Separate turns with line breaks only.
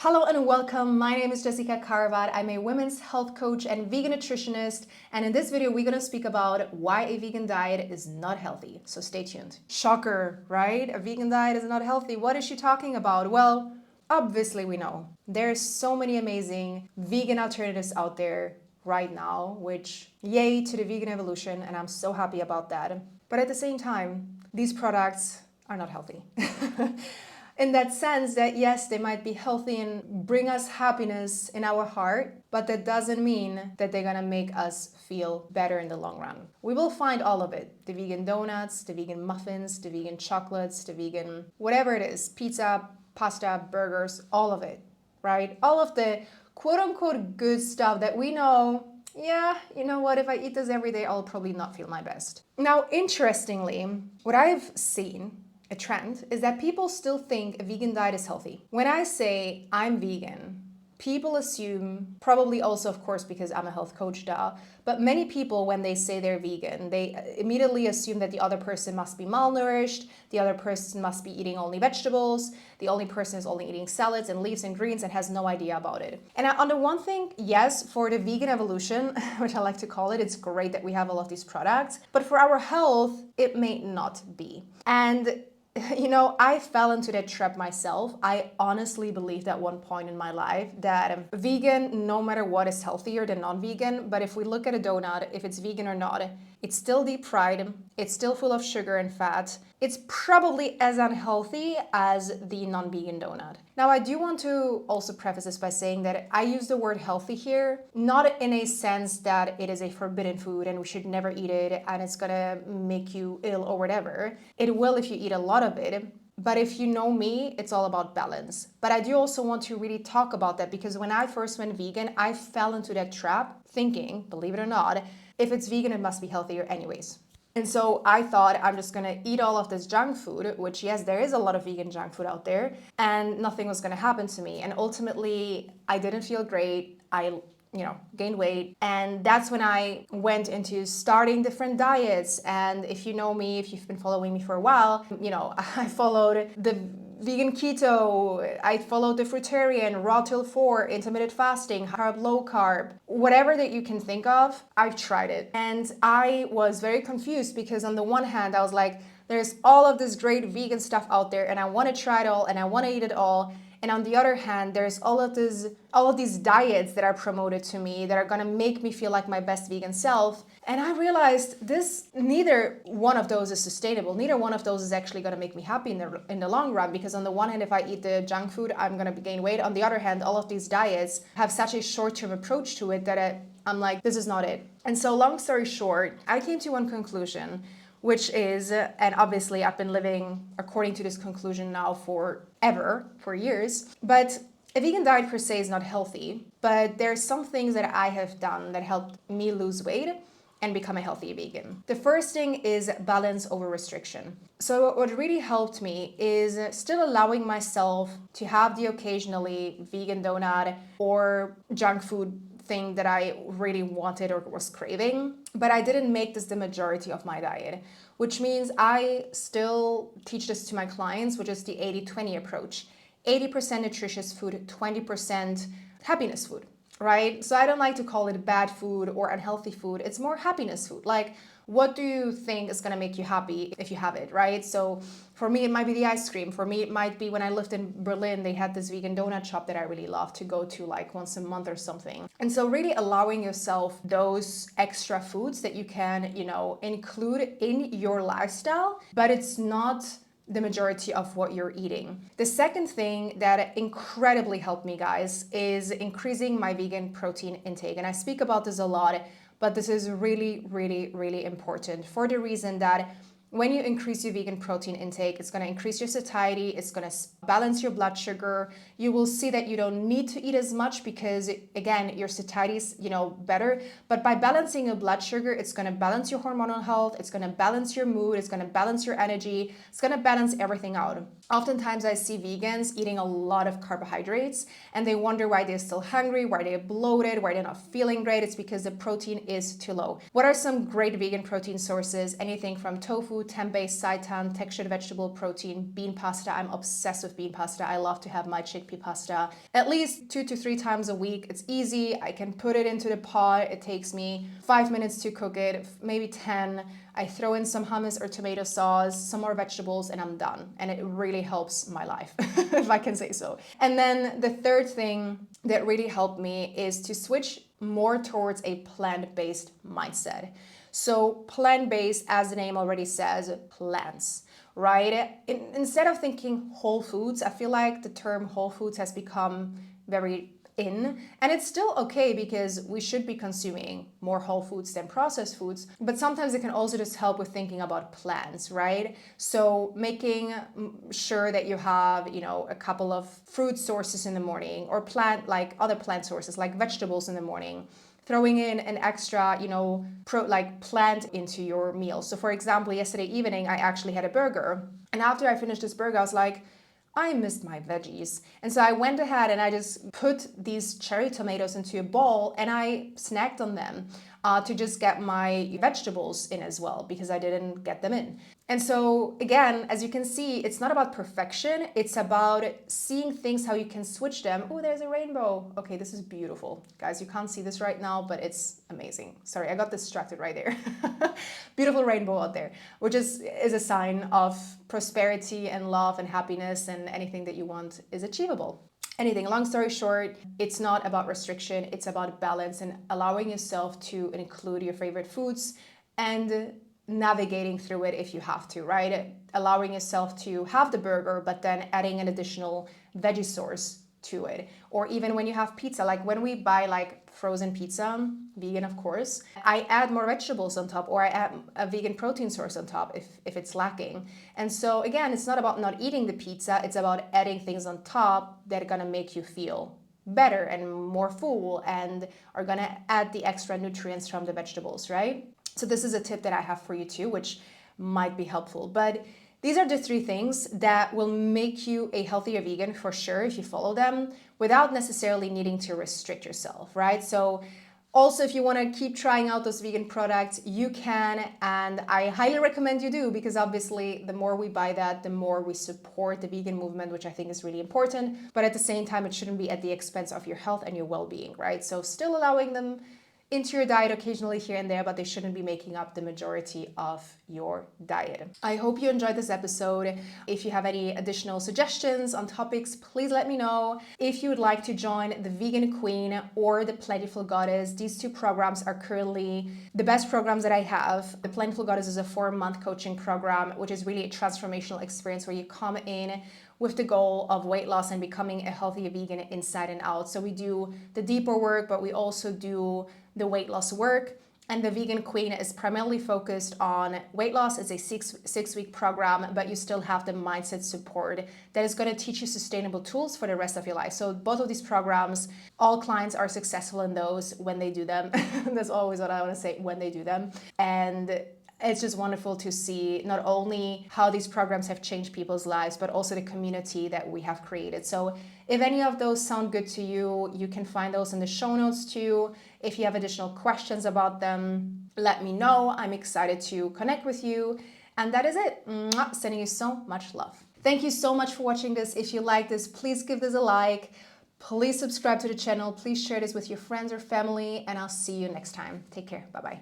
Hello and welcome. My name is Jessica Carvat. I'm a women's health coach and vegan nutritionist. And in this video, we're going to speak about why a vegan diet is not healthy. So stay tuned. Shocker, right? A vegan diet is not healthy. What is she talking about? Well, obviously we know. There's so many amazing vegan alternatives out there right now, which yay to the vegan evolution. And I'm so happy about that. But at the same time, these products are not healthy. In that sense that yes, they might be healthy and bring us happiness in our heart, but that doesn't mean that they're gonna make us feel better in the long run. We will find all of it: the vegan donuts, the vegan muffins, the vegan chocolates, the vegan whatever it is, pizza, pasta, burgers, all of it, right? All of the quote unquote good stuff that we know, yeah, you know what, if I eat this every day, I'll probably not feel my best. Now, interestingly, what I've seen, a trend, is that people still think a vegan diet is healthy. When I say I'm vegan, people assume, probably also of course because I'm a health coach, but many people when they say they're vegan, they immediately assume that the other person must be malnourished, the other person must be eating only vegetables, the only person is only eating salads and leaves and greens and has no idea about it. And on the one thing, yes, for the vegan evolution, which I like to call it, it's great that we have all of these products, but for our health, it may not be. And you know, I fell into that trap myself. I honestly believed at one point in my life that vegan, no matter what, is healthier than non-vegan. But if we look at a donut, if it's vegan or not, it's still deep fried, it's still full of sugar and fat. It's probably as unhealthy as the non-vegan donut. Now, I do want to also preface this by saying that I use the word healthy here, not in a sense that it is a forbidden food and we should never eat it and it's gonna make you ill or whatever. It will if you eat a lot of it. But if you know me, it's all about balance. But I do also want to really talk about that because when I first went vegan, I fell into that trap thinking, believe it or not, if it's vegan, it must be healthier anyways. And so I thought I'm just gonna eat all of this junk food, which yes, there is a lot of vegan junk food out there, and nothing was gonna happen to me. And ultimately, I didn't feel great. I gained weight. And that's when I went into starting different diets. And if you know me, if you've been following me for a while, I followed the vegan keto, I followed the fruitarian, raw till 4, intermittent fasting, carb, low carb, whatever that you can think of, I've tried it. And I was very confused because on the one hand, I was like, there's all of this great vegan stuff out there and I want to try it all and I want to eat it all. And on the other hand, there's all of these diets that are promoted to me that are gonna make me feel like my best vegan self. And I realized neither one of those is sustainable. Neither one of those is actually gonna make me happy in the long run. Because on the one hand, if I eat the junk food, I'm gonna gain weight. On the other hand, all of these diets have such a short-term approach to it that I'm like, this is not it. And so long story short, I came to one conclusion, which is, and obviously I've been living according to this conclusion now for years, but a vegan diet per se is not healthy, but there's some things that I have done that helped me lose weight and become a healthy vegan. The first thing is balance over restriction. So what really helped me is still allowing myself to have the occasionally vegan donut or junk food thing that I really wanted or was craving, but I didn't make this the majority of my diet, which means I still teach this to my clients, which is the 80-20 approach. 80% nutritious food, 20% happiness food, right? So I don't like to call it bad food or unhealthy food. It's more happiness food. Like, what do you think is gonna make you happy if you have it, right? So for me, it might be the ice cream. For me, it might be when I lived in Berlin, they had this vegan donut shop that I really love to go to like once a month or something. And so really allowing yourself those extra foods that you can, include in your lifestyle, but it's not the majority of what you're eating. The second thing that incredibly helped me, guys, is increasing my vegan protein intake. And I speak about this a lot, but this is really, really, really important for the reason that when you increase your vegan protein intake, it's going to increase your satiety, it's going to balance your blood sugar. You will see that you don't need to eat as much because, again, your satiety is, better. But by balancing your blood sugar, it's going to balance your hormonal health, it's going to balance your mood, it's going to balance your energy, it's going to balance everything out. Oftentimes I see vegans eating a lot of carbohydrates and they wonder why they're still hungry, why they're bloated, why they're not feeling great. It's because the protein is too low. What are some great vegan protein sources? Anything from tofu, tofu, tempeh, seitan, textured vegetable protein, bean pasta. I'm obsessed with bean pasta. I love to have my chickpea pasta at least 2 to 3 times a week. It's easy. I can put it into the pot. It takes me 5 minutes to cook it, maybe 10. I throw in some hummus or tomato sauce, some more vegetables, and I'm done. And it really helps my life, if I can say so. And then the third thing that really helped me is to switch more towards a plant-based mindset. So plant-based, as the name already says, plants, right? Instead of thinking whole foods, I feel like the term whole foods has become very in, and it's still okay because we should be consuming more whole foods than processed foods, but sometimes it can also just help with thinking about plants, right? So making sure that you have, a couple of fruit sources in the morning, or like other plant sources like vegetables in the morning, throwing in an extra, plant into your meal. So for example, yesterday evening, I actually had a burger, and after I finished this burger, I was like, I missed my veggies. And so I went ahead and I just put these cherry tomatoes into a bowl and I snacked on them to just get my vegetables in as well, because I didn't get them in. And so again, as you can see, it's not about perfection. It's about seeing things, how you can switch them. Oh, there's a rainbow. Okay, this is beautiful. Guys, you can't see this right now, but it's amazing. Sorry, I got distracted right there. Beautiful rainbow out there, which is a sign of prosperity and love and happiness, and anything that you want is achievable. Anything. Long story short, it's not about restriction, it's about balance and allowing yourself to include your favorite foods and navigating through it if you have to, right? Allowing yourself to have the burger, but then adding an additional veggie source to it. Or even when you have pizza, like when we buy like frozen pizza, vegan of course, I add more vegetables on top, or I add a vegan protein source on top if it's lacking. And so again, it's not about not eating the pizza, it's about adding things on top that are gonna make you feel better and more full and are gonna add the extra nutrients from the vegetables, right? So this is a tip that I have for you too, which might be helpful. But these are the 3 things that will make you a healthier vegan for sure if you follow them without necessarily needing to restrict yourself, right? So also, if you want to keep trying out those vegan products, you can, and I highly recommend you do, because obviously the more we buy that, the more we support the vegan movement, which I think is really important. But at the same time, it shouldn't be at the expense of your health and your well-being, right? So still allowing them into your diet occasionally here and there, but they shouldn't be making up the majority of your diet. I hope you enjoyed this episode. If you have any additional suggestions on topics, please let me know. If you would like to join the Vegan Queen or the Plentiful Goddess, these 2 programs are currently the best programs that I have. The Plentiful Goddess is a 4-month coaching program, which is really a transformational experience where you come in with the goal of weight loss and becoming a healthier vegan inside and out. So we do the deeper work, but we also do the weight loss work. And the Vegan Queen is primarily focused on weight loss. It's a six-week program, but you still have the mindset support that is going to teach you sustainable tools for the rest of your life. So both of these programs, all clients are successful in those when they do them. That's always what I want to say, when they do them. And it's just wonderful to see not only how these programs have changed people's lives, but also the community that we have created. So if any of those sound good to you, you can find those in the show notes too. If you have additional questions about them, let me know. I'm excited to connect with you. And that is it. Mwah. Sending you so much love. Thank you so much for watching this. If you like this, please give this a like. Please subscribe to the channel. Please share this with your friends or family, and I'll see you next time. Take care. Bye-bye.